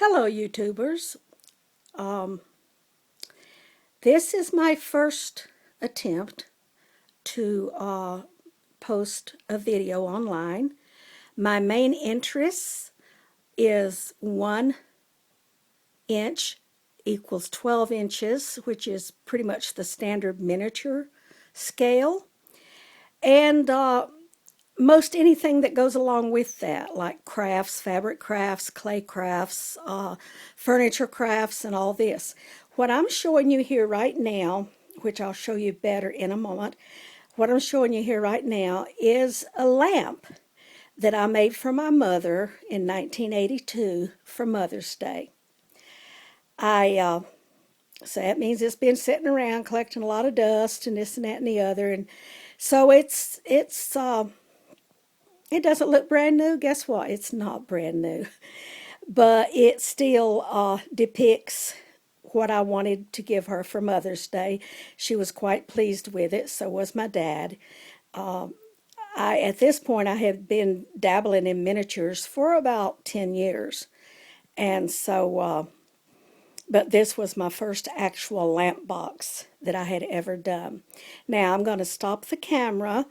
Hello, YouTubers. Um, this is my first attempt to post a video online. My main interest is 1 inch equals 12 inches, which is pretty much the standard miniature scale. And most anything that goes along with that, like crafts, fabric crafts, clay crafts, furniture crafts, and all this. What I'm showing you here right now, which I'll show you better in a moment, what I'm showing you here right now is a lamp that I made for my mother in 1982 for Mother's Day. So that means it's been sitting around collecting a lot of dust and this and that and the other, and so it doesn't look brand new. Guess what? It's not brand new. But it still depicts what I wanted to give her for Mother's Day. She was quite pleased with it. So was my dad. At this point, I had been dabbling in miniatures for about 10 years. And so, but this was my first actual lamp box that I had ever done. Now, I'm going to stop the camera.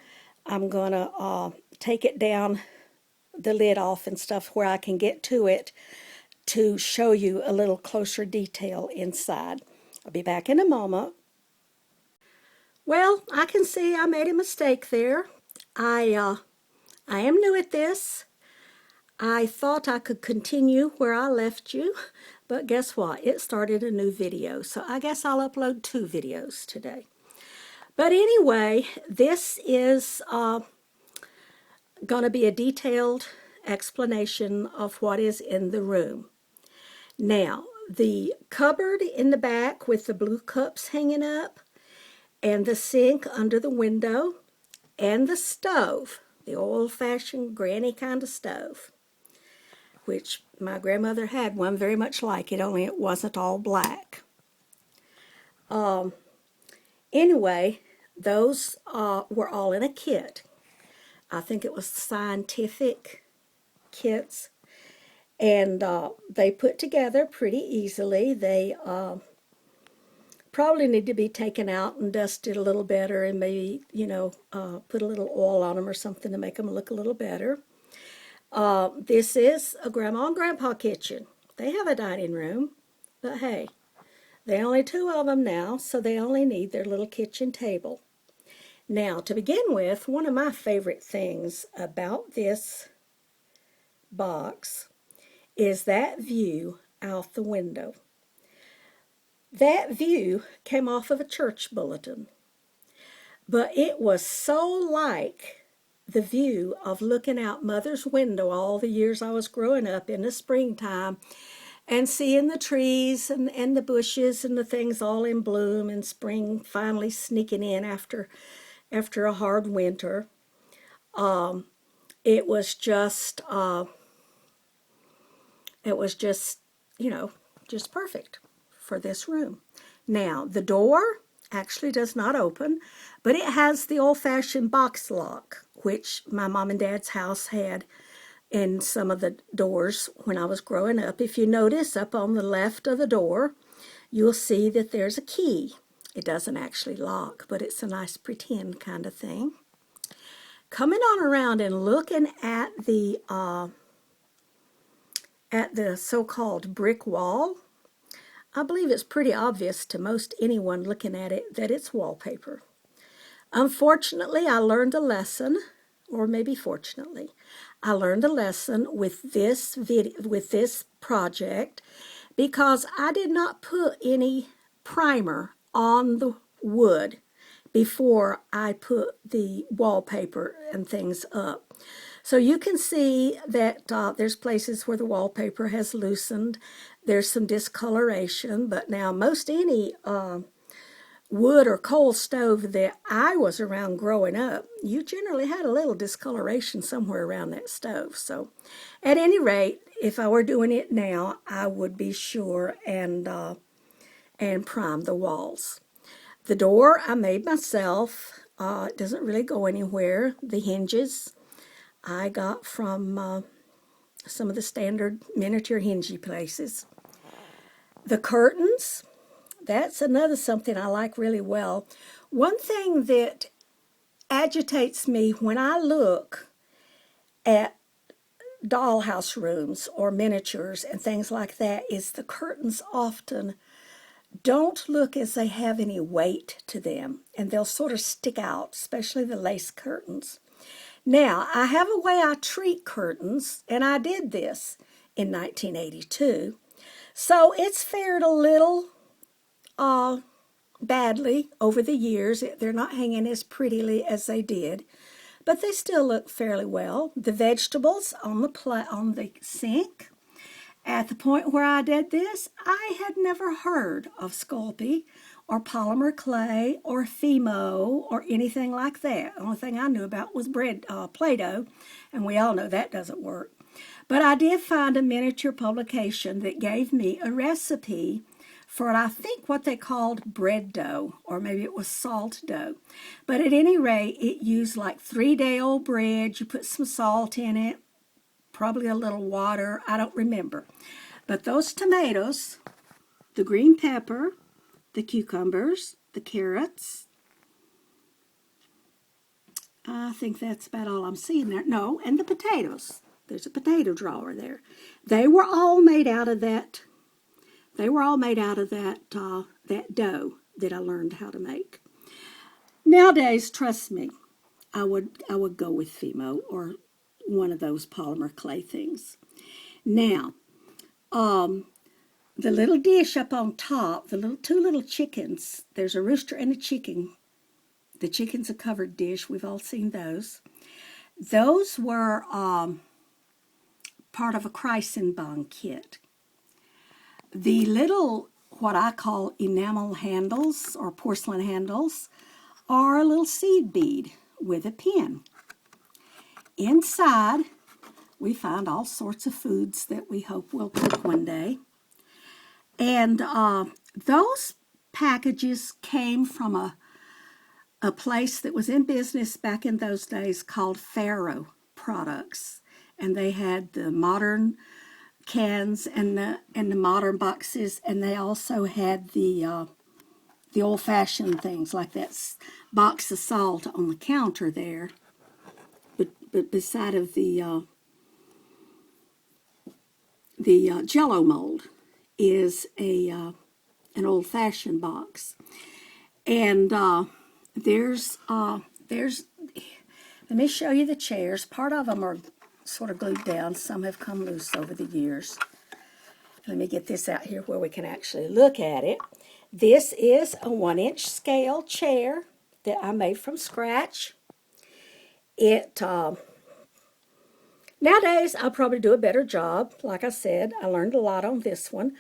I'm going to take it down, the lid off and stuff, where I can get to it to show you a little closer detail inside. I'll be back in a moment. Well, I can see I made a mistake there. I am new at this. I thought I could continue where I left you, but guess what? It started a new video, so I guess I'll upload 2 videos today. But anyway, this is going to be a detailed explanation of what is in the room. Now, the cupboard in the back with the blue cups hanging up, and the sink under the window, and the stove, the old-fashioned granny kind of stove, which my grandmother had one very much like it, only it wasn't all black. Anyway, those were all in a kit. I think it was scientific kits. And they put together pretty easily. They probably need to be taken out and dusted a little better, and maybe, put a little oil on them or something to make them look a little better. This is a grandma and grandpa kitchen. They have a dining room, but hey, there are only 2 of them now, so they only need their little kitchen table. Now, to begin with, one of my favorite things about this box is that view out the window. That view came off of a church bulletin, but it was so like the view of looking out Mother's window all the years I was growing up in the springtime and seeing the trees and the bushes and the things all in bloom and spring finally sneaking in after a hard winter. It was just just perfect for this room. Now, the door actually does not open, but it has the old-fashioned box lock, which my mom and dad's house had in some of the doors when I was growing up. If you notice up on the left of the door, you'll see that there's a key. It doesn't actually lock, but it's a nice pretend kind of thing. Coming on around and looking at the so-called brick wall, I believe it's pretty obvious to most anyone looking at it that it's wallpaper. Unfortunately, I learned a lesson, or maybe fortunately, I learned a lesson with this project, because I did not put any primer on the wood before I put the wallpaper and things up. So you can see that there's places where the wallpaper has loosened. There's some discoloration, but now most any wood or coal stove that I was around growing up, you generally had a little discoloration somewhere around that stove. So at any rate, if I were doing it now, I would be sure and prime the walls. The door I made myself. It doesn't really go anywhere. The hinges I got from some of the standard miniature hingey places. The curtains, that's another something I like really well. One thing that agitates me when I look at dollhouse rooms or miniatures and things like that is the curtains often don't look as they have any weight to them, and they'll sort of stick out, especially the lace curtains. Now, I have a way I treat curtains, and I did this in 1982. So it's fared a little badly over the years. They're not hanging as prettily as they did, but they still look fairly well. The vegetables on the sink. At the point where I did this, I had never heard of Sculpey or polymer clay or Fimo or anything like that. The only thing I knew about was Play-Doh, and we all know that doesn't work. But I did find a miniature publication that gave me a recipe for what they called bread dough, or maybe it was salt dough. But at any rate, it used like 3-day-old bread. You put some salt in it, probably a little water, I don't remember. But those tomatoes, the green pepper, the cucumbers, the carrots, I think that's about all I'm seeing there. No, and the potatoes. There's a potato drawer there. They were all made out of that. That dough that I learned how to make. Nowadays, trust me, I would go with Fimo or one of those polymer clay things. Now, the little dish up on top, two little chickens. There's a rooster and a chicken. The chicken's a covered dish. We've all seen those. Those were part of a Kreisenbahn kit. The little, what I call enamel handles or porcelain handles, are a little seed bead with a pin. Inside, we find all sorts of foods that we hope we'll cook one day. And those packages came from a place that was in business back in those days called Faro Products. And they had the modern cans and the modern boxes, and they also had the old-fashioned things like that box of salt on the counter there. But beside of the Jell-O mold is an old-fashioned box, and there's. Let me show you the chairs. Part of them are sort of glued down. Some have come loose over the years. Let me get this out here where we can actually look at it. This is a 1-inch scale chair that I made from scratch. Nowadays, I'll probably do a better job. Like I said, I learned a lot on this one.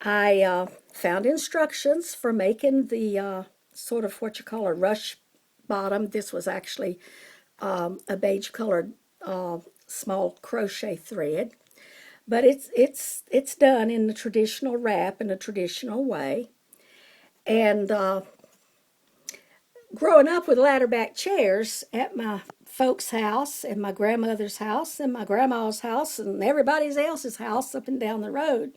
I found instructions for making the sort of what you call a rush bottom. This was actually a beige-colored small crochet thread. But it's done in the traditional wrap in a traditional way. And growing up with ladder back chairs at my folks' house and my grandmother's house and my grandma's house and everybody else's house up and down the road,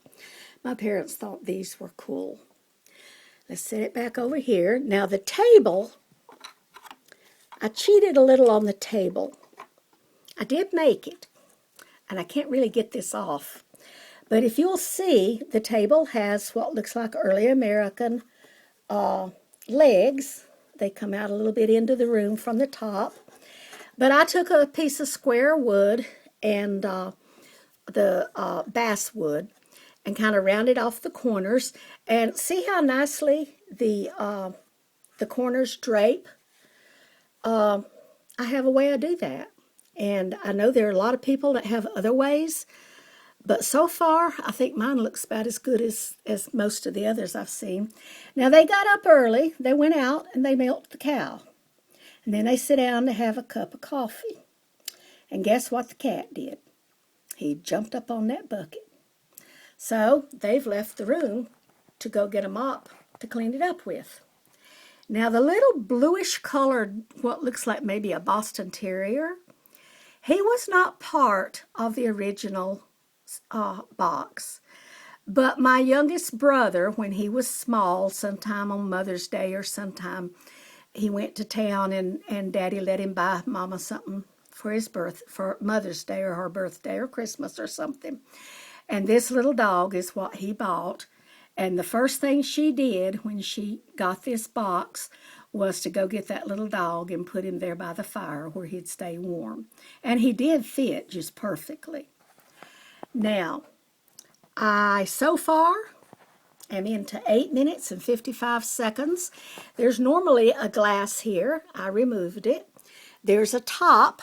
my parents thought these were cool. Let's set it back over here. Now the table, I cheated a little on the table. I did make it, and I can't really get this off. But if you'll see, the table has what looks like early American legs. They come out a little bit into the room from the top. But I took a piece of square wood and the basswood and kind of rounded off the corners. And see how nicely the corners drape? I have a way I do that. And I know there are a lot of people that have other ways. But so far, I think mine looks about as good as most of the others I've seen. Now, they got up early. They went out and they milked the cow. And then they sit down to have a cup of coffee. And guess what the cat did? He jumped up on that bucket. So they've left the room to go get a mop to clean it up with. Now, the little bluish colored, what looks like maybe a Boston Terrier, He was not part of the original box. But my youngest brother, when he was small, sometime on Mother's Day or sometime, he went to town and Daddy let him buy Mama something for for Mother's Day or her birthday or Christmas or something. And this little dog is what he bought. And the first thing she did when she got this box was to go get that little dog and put him there by the fire where he'd stay warm. And he did fit just perfectly. Now, I so far am into 8 minutes and 55 seconds. There's normally a glass here. I removed it. There's a top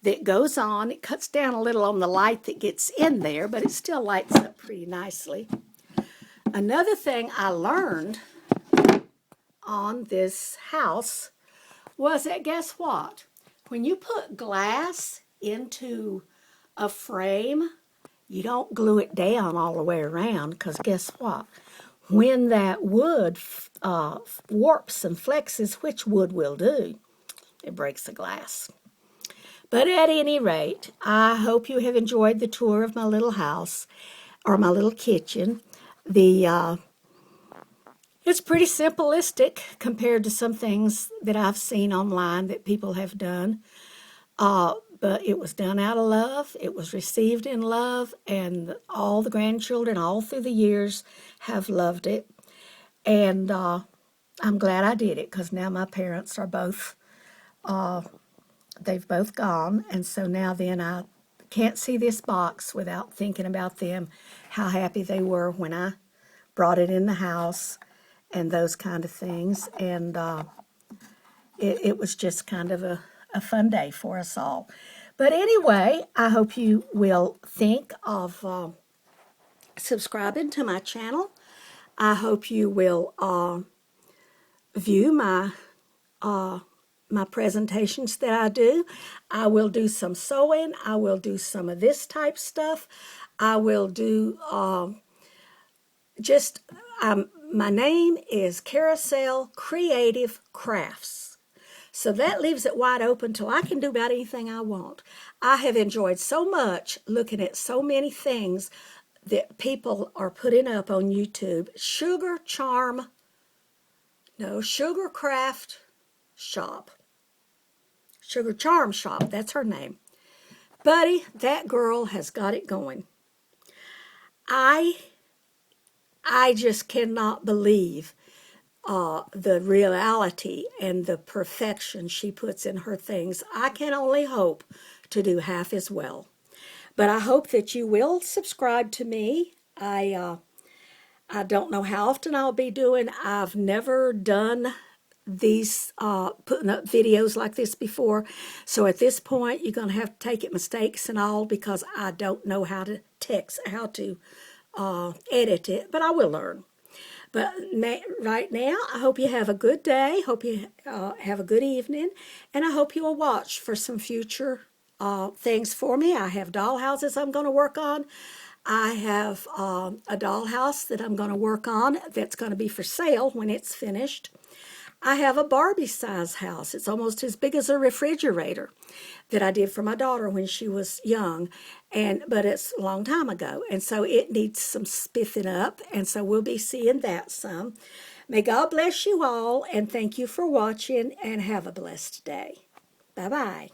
that goes on. It cuts down a little on the light that gets in there, but it still lights up pretty nicely. Another thing I learned on this house was that, guess what? When you put glass into a frame, you don't glue it down all the way around, because guess what? When that wood warps and flexes, which wood will do, it breaks the glass. But at any rate, I hope you have enjoyed the tour of my little house, or my little kitchen. It's pretty simplistic compared to some things that I've seen online that people have done. But it was done out of love. It was received in love, and all the grandchildren all through the years have loved it. And I'm glad I did it, because now my parents are both, they've both gone. And so now then I can't see this box without thinking about them, how happy they were when I brought it in the house and those kind of things. And it was just kind of a fun day for us all. But anyway, I hope you will think of subscribing to my channel. I hope you will view my presentations that I do. I will do some sewing. I will do some of this type stuff. I will do my name is Carousel Creative Crafts. So that leaves it wide open till I can do about anything I want. I have enjoyed so much looking at so many things that people are putting up on YouTube. Sugar Craft Shop. Sugar Charm Shop, that's her name. Buddy, that girl has got it going. I just cannot believe the reality and the perfection she puts in her things. I can only hope to do half as well. But I hope that you will subscribe to me. I don't know how often I'll be doing. I've never done these putting up videos like this before. So at this point, you're going to have to take it mistakes and all, because I don't know how to edit it, but I will learn. But right now, I hope you have a good day, hope you have a good evening, and I hope you will watch for some future things for me. I have dollhouses I'm going to work on. I have a dollhouse that I'm going to work on that's going to be for sale when it's finished. I have a Barbie size house. It's almost as big as a refrigerator that I did for my daughter when she was young, but it's a long time ago, and so it needs some spiffing up, and so we'll be seeing that some. May God bless you all, and thank you for watching, and have a blessed day. Bye-bye.